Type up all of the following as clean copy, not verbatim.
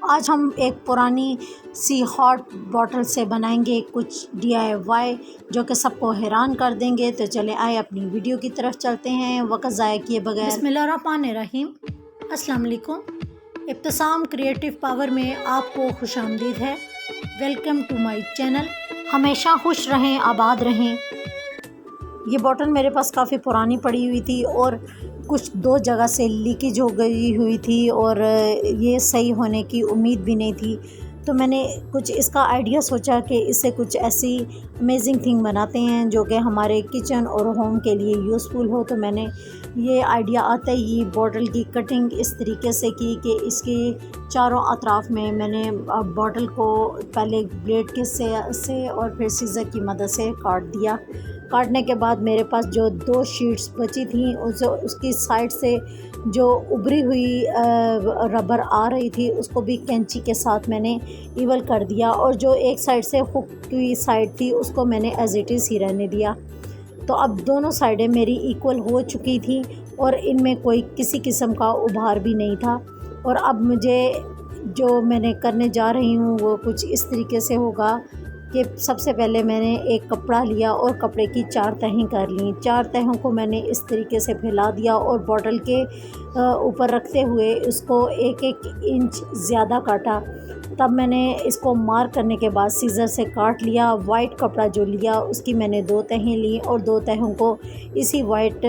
आज हम एक पुरानी सी हॉट बॉटल से बनाएंगे कुछ DIY जो कि सबको हैरान कर देंगे। तो चले आए अपनी वीडियो की तरफ चलते हैं वक्त ज़ाया किए बगैर। बिस्मिल्लाहिर्रहमानिर्रहीम, अस्सलाम वालेकुम। इब्तिसाम क्रिएटिव पावर में आपको खुशामदीद है। Welcome to my channel. हमेशा खुश रहें, आबाद रहें। ये बॉटल मेरे पास काफ़ी पुरानी पड़ी हुई थी और कुछ 2 जगह से लीकेज हो गई हुई थी और ये सही होने की उम्मीद भी नहीं थी। तो मैंने कुछ इसका आइडिया सोचा कि इससे कुछ ऐसी अमेजिंग थिंग बनाते हैं जो कि हमारे किचन और होम के लिए यूज़फुल हो। तो मैंने ये आइडिया आते ही बॉटल की कटिंग इस तरीके से की कि इसके चारों अतराफ़ में मैंने बॉटल को पहले ब्लेड के से और फिर सीज़र की मदद से काट दिया। काटने के बाद मेरे पास जो 2 शीट्स बची थी उसकी साइड से जो उभरी हुई रबर आ रही थी उसको भी कैंची के साथ मैंने इवल कर दिया और जो एक साइड से हुक की साइड थी उसको मैंने एज इट इज़ ही रहने दिया। तो अब दोनों साइडें मेरी इक्वल हो चुकी थी और इनमें कोई किसी किस्म का उभार भी नहीं था। और अब मुझे जो मैंने करने जा रही हूँ वो कुछ इस तरीके से होगा कि सबसे पहले मैंने एक कपड़ा लिया और कपड़े की 4 तहें कर लीं। 4 तहों को मैंने इस तरीके से फैला दिया और बॉटल के ऊपर रखते हुए उसको 1-1 इंच ज़्यादा काटा। तब मैंने इसको मार्क करने के बाद सीज़र से काट लिया। वाइट कपड़ा जो लिया उसकी मैंने 2 तहें ली और 2 तहों को इसी वाइट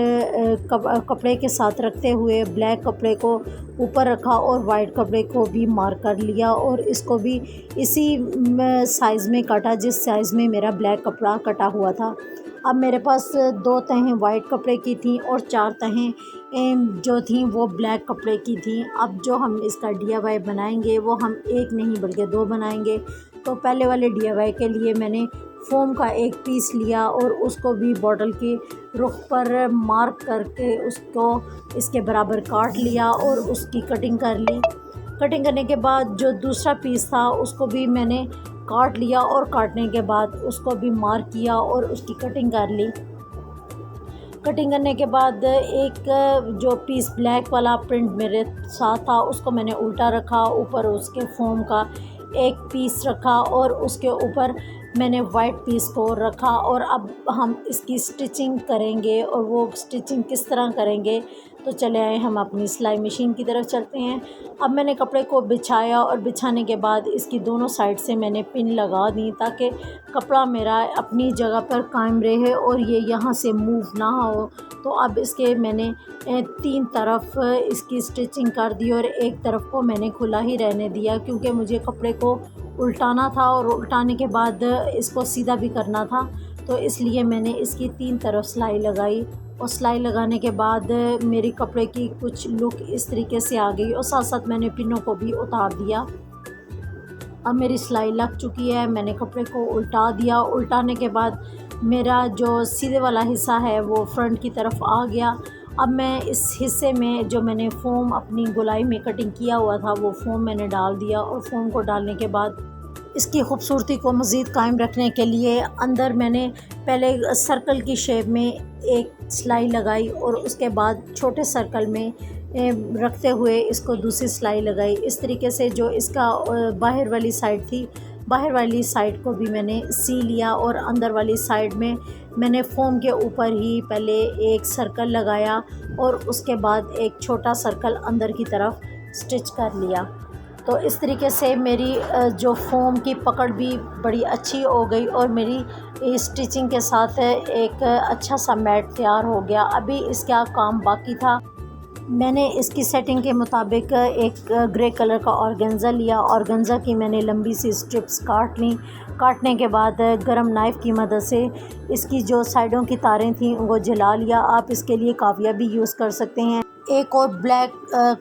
कपड़े के साथ रखते हुए ब्लैक कपड़े को ऊपर रखा और वाइट कपड़े को भी मार्क कर लिया और इसको भी इसी साइज़ में काटा जिस साइज़ में मेरा ब्लैक कपड़ा कटा हुआ था। अब मेरे पास 2 तहें वाइट कपड़े की थी और 4 तहें जो थी वो ब्लैक कपड़े की थी। अब जो हम इसका DIY बनाएंगे वो हम 1 नहीं बल्कि 2 बनाएंगे। तो पहले वाले DIY के लिए मैंने फ़ोम का एक पीस लिया और उसको भी बॉटल की रुख पर मार्क करके उसको इसके बराबर काट लिया और उसकी कटिंग कर ली। कटिंग करने के बाद जो दूसरा पीस था उसको भी मैंने काट लिया और काटने के बाद उसको भी मार्क किया और उसकी कटिंग कर ली। कटिंग करने के बाद एक जो पीस ब्लैक वाला प्रिंट मेरे साथ था उसको मैंने उल्टा रखा, ऊपर उसके फोम का एक पीस रखा और उसके ऊपर मैंने वाइट पीस को रखा। और अब हम इसकी स्टिचिंग करेंगे और वो स्टिचिंग किस तरह करेंगे तो चले आए हम अपनी सिलाई मशीन की तरफ चलते हैं। अब मैंने कपड़े को बिछाया और बिछाने के बाद इसकी दोनों साइड से मैंने पिन लगा दी ताकि कपड़ा मेरा अपनी जगह पर कायम रहे और ये यहाँ से मूव ना हो। तो अब इसके मैंने 3 तरफ इसकी स्टिचिंग कर दी और एक तरफ को मैंने खुला ही रहने दिया क्योंकि मुझे कपड़े को उल्टाना था और उल्टाने के बाद इसको सीधा भी करना था। तो इसलिए मैंने इसकी 3 तरफ सिलाई लगाई और सिलाई लगाने के बाद मेरी कपड़े की कुछ लुक इस तरीके से आ गई और साथ साथ मैंने पिनों को भी उतार दिया। अब मेरी सिलाई लग चुकी है, मैंने कपड़े को उल्टा दिया। उल्टाने के बाद मेरा जो सीधे वाला हिस्सा है वो फ्रंट की तरफ आ गया। अब मैं इस हिस्से में जो मैंने फ़ोम अपनी गोलाई में कटिंग किया हुआ था वो फ़ोम मैंने डाल दिया और फ़ोम को डालने के बाद इसकी खूबसूरती को मज़ीद कायम रखने के लिए अंदर मैंने पहले सर्कल की शेप में एक सिलाई लगाई और उसके बाद छोटे सर्कल में रखते हुए इसको दूसरी सिलाई लगाई। इस तरीके से जो इसका बाहर वाली साइड थी, बाहर वाली साइड को भी मैंने सी लिया और अंदर वाली साइड में मैंने फ़ोम के ऊपर ही पहले एक सर्कल लगाया और उसके बाद एक छोटा सर्कल अंदर की तरफ स्टिच कर लिया। तो इस तरीके से मेरी जो फ़ोम की पकड़ भी बड़ी अच्छी हो गई और मेरी स्टिचिंग के साथ एक अच्छा सा मैट तैयार हो गया। अभी इसका काम बाकी था। मैंने इसकी सेटिंग के मुताबिक एक ग्रे कलर का ऑर्गेन्ज़ा लिया। ऑर्गेन्ज़ा की मैंने लंबी सी स्ट्रिप्स काट लीं। काटने के बाद गरम नाइफ़ की मदद से इसकी जो साइडों की तारें थीं उनको जला लिया। आप इसके लिए काविया भी यूज़ कर सकते हैं। एक और ब्लैक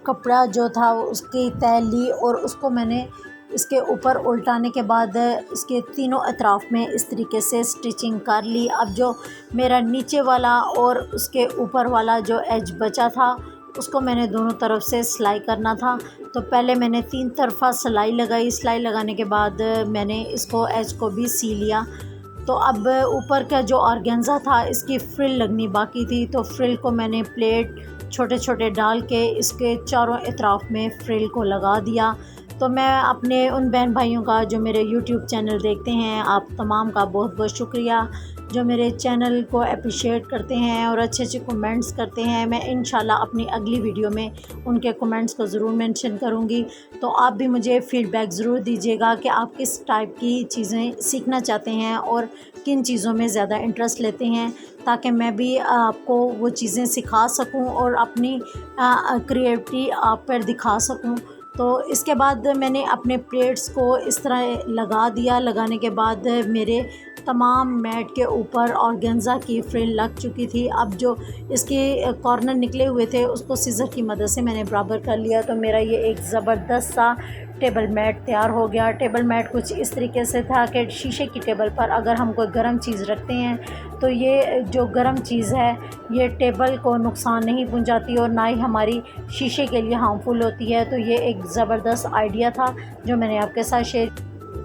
कपड़ा जो था उसकी तह ली और उसको मैंने इसके ऊपर उल्टाने के बाद इसके तीनों अतराफ़ में इस तरीके से स्टिचिंग कर ली। अब जो मेरा नीचे वाला और उसके ऊपर वाला जो एज बचा था उसको मैंने दोनों तरफ से सिलाई करना था। तो पहले मैंने 3 तरफ़ा सिलाई लगाई। सिलाई लगाने के बाद मैंने इसको एज को भी सी लिया। तो अब ऊपर का जो ऑर्गेन्ज़ा था इसकी फ्रिल लगनी बाकी थी। तो फ्रिल को मैंने प्लेट छोटे छोटे डाल के इसके चारों अतराफ़ में फ्रिल को लगा दिया। तो मैं अपने उन बहन भाइयों का जो मेरे यूट्यूब चैनल देखते हैं, आप तमाम का बहुत बहुत शुक्रिया, जो मेरे चैनल को अप्रिशिएट करते हैं और अच्छे अच्छे कमेंट्स करते हैं। मैं इंशाल्लाह अपनी अगली वीडियो में उनके कमेंट्स को ज़रूर मेंशन करूँगी। तो आप भी मुझे फ़ीडबैक ज़रूर दीजिएगा कि आप किस टाइप की चीज़ें सीखना चाहते हैं और किन चीज़ों में ज़्यादा इंटरेस्ट लेते हैं, ताकि मैं भी आपको वो चीज़ें सिखा सकूं और अपनी क्रिएटिविटी आप पर दिखा सकूं। तो इसके बाद मैंने अपने प्लेट्स को इस तरह लगा दिया। लगाने के बाद मेरे तमाम मैट के ऊपर ऑर्गेन्जा की फ्रिल लग चुकी थी। अब जो इसके कॉर्नर निकले हुए थे उसको सीज़र की मदद से मैंने बराबर कर लिया। तो मेरा ये एक ज़बरदस्त सा टेबल मैट तैयार हो गया। टेबल मैट कुछ इस तरीके से था कि शीशे की टेबल पर अगर हम कोई गर्म चीज़ रखते हैं तो ये जो गर्म चीज़ है ये टेबल को नुकसान नहीं पहुंचाती और ना ही हमारी शीशे के लिए हार्मफुल होती है। तो ये एक ज़बरदस्त आइडिया था जो मैंने आपके साथ शेयर।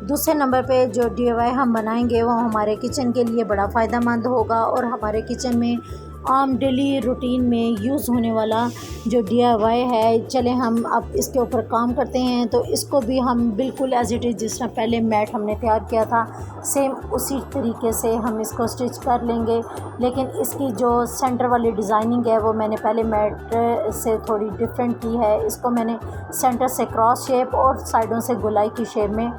दूसरे नंबर पे जो DIY हम बनाएंगे वो हमारे किचन के लिए बड़ा फ़ायदेमंद होगा और हमारे किचन में आम डेली रूटीन में यूज़ होने वाला जो DIY है, चले हम अब इसके ऊपर काम करते हैं। तो इसको भी हम बिल्कुल एज़ इट इज़ जिस तरह पहले मैट हमने तैयार किया था सेम उसी तरीके से हम इसको स्टिच कर लेंगे। लेकिन इसकी जो सेंटर वाली डिज़ाइनिंग है वो मैंने पहले मैट से थोड़ी डिफरेंट की है। इसको मैंने सेंटर से क्रॉस शेप और साइडों से गोलाई की शेप में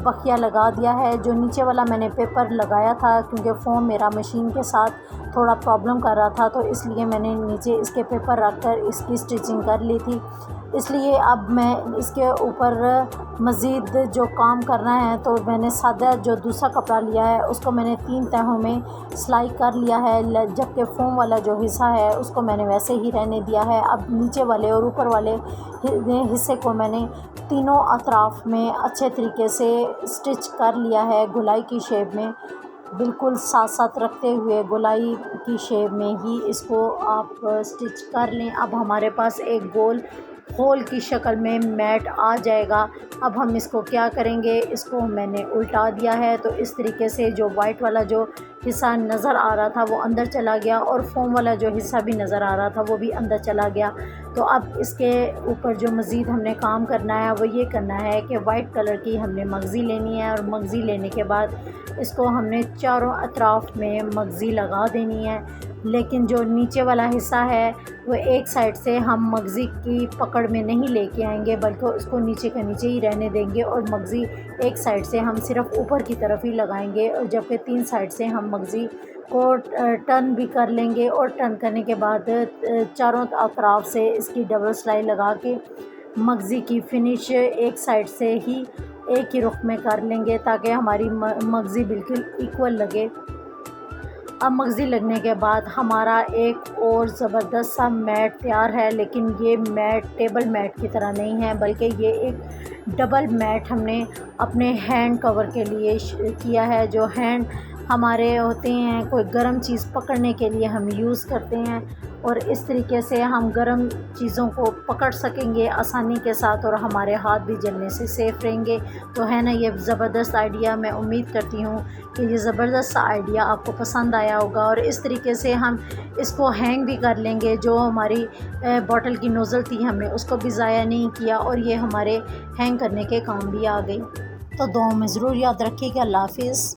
बखिया लगा दिया है। जो नीचे वाला मैंने पेपर लगाया था क्योंकि फ़ोम मेरा मशीन के साथ थोड़ा प्रॉब्लम कर रहा था, तो इसलिए मैंने नीचे इसके पेपर रखकर इसकी स्टिचिंग कर ली थी। इसलिए अब मैं इसके ऊपर मज़ीद जो काम करना है तो मैंने सादा जो दूसरा कपड़ा लिया है उसको मैंने 3 तहों में सिलाई कर लिया है, जबकि फ़ोम वाला जो हिस्सा है उसको मैंने वैसे ही रहने दिया है। अब नीचे वाले और ऊपर वाले हिस्से को मैंने तीनों अतराफ में अच्छे तरीके से स्टिच कर लिया है गोलाई की शेप में, बिल्कुल साथ साथ रखते हुए गोलाई की शेप में ही इसको आप स्टिच कर लें। अब हमारे पास एक गोल होल की शक्ल में मैट आ जाएगा। अब हम इसको क्या करेंगे, इसको मैंने उल्टा दिया है तो इस तरीके से जो वाइट वाला जो हिस्सा नज़र आ रहा था वो अंदर चला गया और फोम वाला जो हिस्सा भी नज़र आ रहा था वो भी अंदर चला गया। तो अब इसके ऊपर जो मज़ीद हमने काम करना है वो ये करना है कि वाइट कलर की हमने मगज़ी लेनी है और मगज़ी लेने के बाद इसको हमने चारों अतराफ में मगज़ी लगा देनी है। लेकिन जो नीचे वाला हिस्सा है वो एक साइड से हम मगज़ी की पकड़ में नहीं लेके आएंगे बल्कि उसको नीचे के नीचे ही रहने देंगे और मगज़ी एक साइड से हम सिर्फ ऊपर की तरफ ही लगाएंगे, और जबकि 3 साइड से हम मगज़ी को टर्न भी कर लेंगे और टर्न करने के बाद चारों अतराफ से इसकी डबल सिलाई लगा के मगज़ी की फिनिश एक साइड से ही एक ही रुख में कर लेंगे ताकि हमारी मगज़ी बिल्कुल इक्वल लगे। अब मगज़ी लगने के बाद हमारा एक और ज़बरदस्त सा मैट तैयार है। लेकिन ये मैट टेबल मैट की तरह नहीं है बल्कि ये एक डबल मैट हमने अपने हैंड कवर के लिए किया है। जो हैंड हमारे होते हैं कोई गर्म चीज़ पकड़ने के लिए हम यूज़ करते हैं और इस तरीके से हम गर्म चीज़ों को पकड़ सकेंगे आसानी के साथ और हमारे हाथ भी जलने से सेफ़ रहेंगे। तो है ना ये ज़बरदस्त आइडिया। मैं उम्मीद करती हूँ कि ये ज़बरदस्त आइडिया आपको पसंद आया होगा और इस तरीके से हम इसको हैंग भी कर लेंगे। जो हमारी बॉटल की नोज़ल थी हमने उसको भी ज़ाया नहीं किया और ये हमारे हैंग करने के काम भी आ गई। तो दुआ में ज़रूर याद रखिएगा। अल्लाह हाफ़िज़।